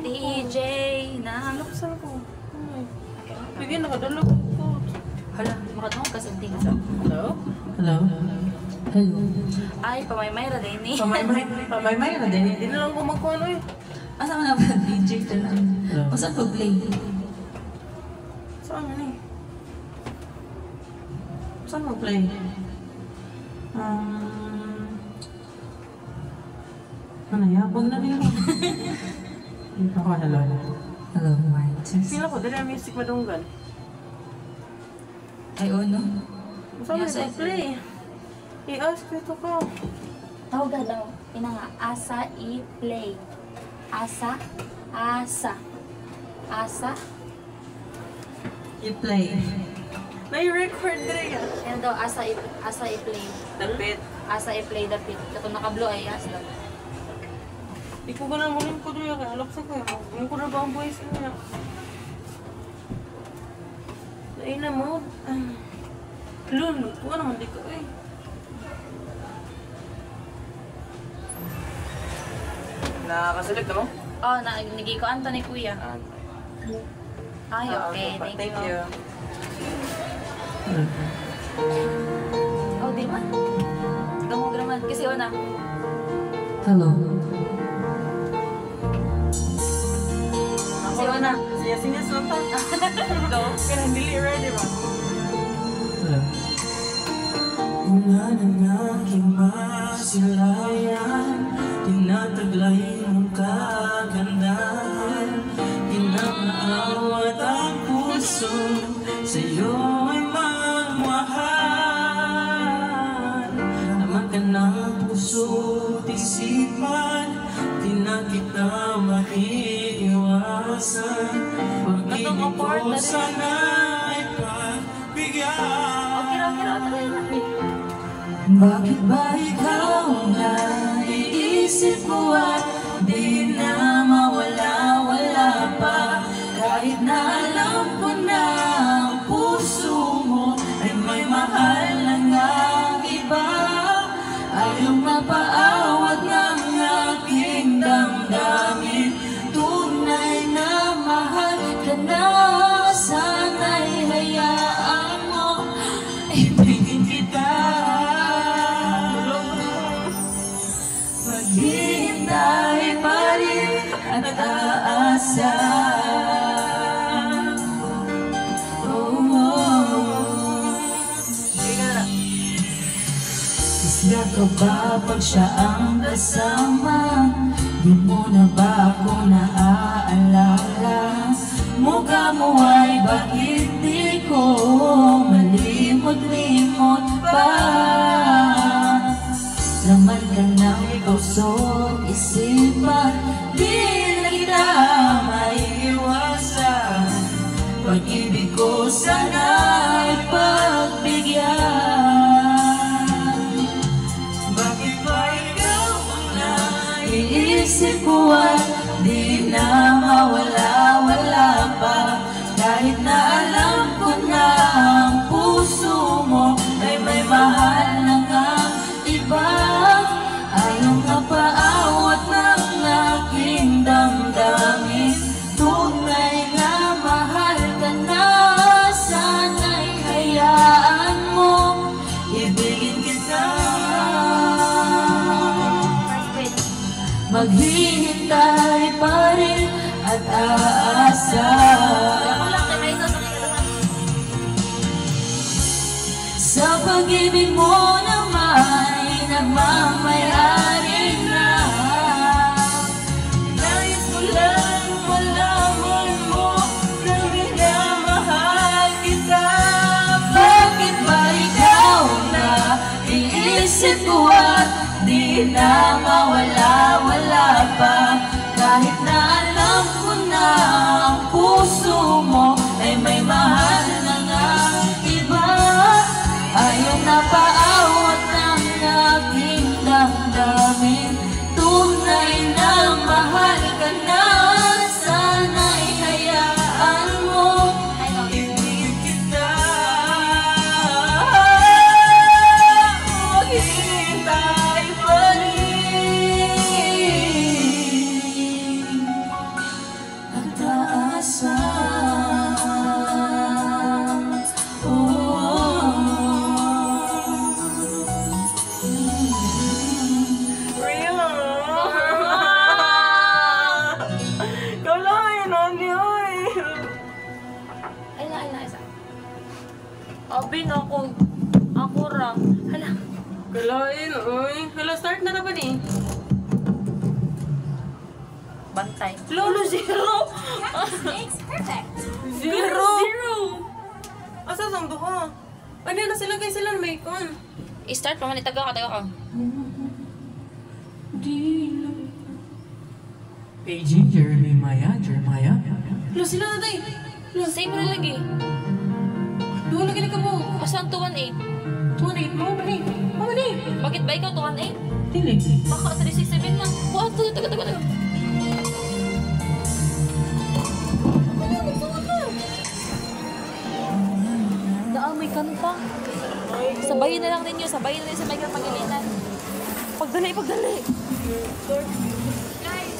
DJ na. Laksan ko. Bigyan nakadalog ko. Hala, makatawag ka sa tingin. Hello? Hello? Hello? Ay, pamay-may ra din eh. Pamay-may na din. Hindi na lang gumagawa ano eh. Asa nga ba DJ ka lang? O saan pa-play? Saan yun eh? Saan mo play? Ano yapon na niyo? Ako, hello. Hello, Martis. Sino ko? Dali ang music madunggan. Ay, no? Saan mo play? I-ask ito ko. Tawag daw. Ina nga, asa i-play. Asa. I-play. Na-record rin yan. Yan daw, asa i-play. Dapit. Asa i-play dapit. Kung naka-blue ay as daw. Di ko gana mungin ko doon kaya alaksa ko. Mungin ko na ba ang voice niya? Ay na mo. Lun, kuha naman di ko eh. Nakakasalit ka mo? Oh, nagigi ko Anthony Kuya. Ay, okay. Thank you. Oh, di man. Gamog naman. Kasi una. Hello. Kasi una. Siya sunta. Hello. Kaya hindi ready ba? Hello. Una ng aking masilayan, tinataglay ng kagandahan, pinakaawat ang puso, sa'yo ay magmahal. Naman ka ng puso at isipan, di na kita maiiwasan. Pag-ibig ko sana ay pagbigyan. Bakit ba ikaw na iisip ko at di na mawala-wala pa? Kahit na alam ko na ang puso mo ay may mahal ng ang iba, ayaw mapaawat ng aking damdamin. Tunay na mahal ka na, sana'y hayaan mo ibigin kita. Maghihintay pa rin at aasa. Isla ka ba pag siya ang kasama? Di mo na ba ako naaalala? Mukha mo ay bakit di ko malimot-limot pa? Laman ka ng puso't isipan, di na kita maiiwasan. Pag-ibig ko sana'y pagbigyan. Bakit ba ikaw ang naiisip ko at di na mawala-wala pa? Kahit na alam ko na ang puso mo ay may mahal ng ang iba, ayaw mapaawat ng aking damdamin. Tunay na mahal ka na, sana'y hayaan mo ibigin kita. Maghihintay pa rin at aasa. Sa pag-ibig mo naman ay nagmamayari na. Nais ko lang malaman mo na minamahal kita. Bakit ba ikaw na iisip ko at di na mawala-wala pa? Kahit na alam ko na ang puso mo ay may mahal na nga iba, ayaw na paawat ng aking damdamin. Tunay na mahal ka na, sana'y hayaan mo ibigin kita. Maghihintay pa rin Uy, naku. Ako ra. Hala. Kalain, oy. Hello, start na na ba ni? Bantay. Lolo, zero. Makes perfect. Zero. Zero. Asa sang duha? Ano na sila guys sila may kon. I-start mo man. Taga ka. AJ, Jeremiah. Lo sila na day. Same mo na lagi. Duha lagi ni kamo. Asa ang 218? Tunay, mo ba ni? Mo ba ni? Bakit ba ikaw 218? Dili. Baka 367 lang. Wow, taga. May kanta. Sabayin na lang ninyo. Sabayin na rin sa Mega Pangilinan. Pagdali. Guys,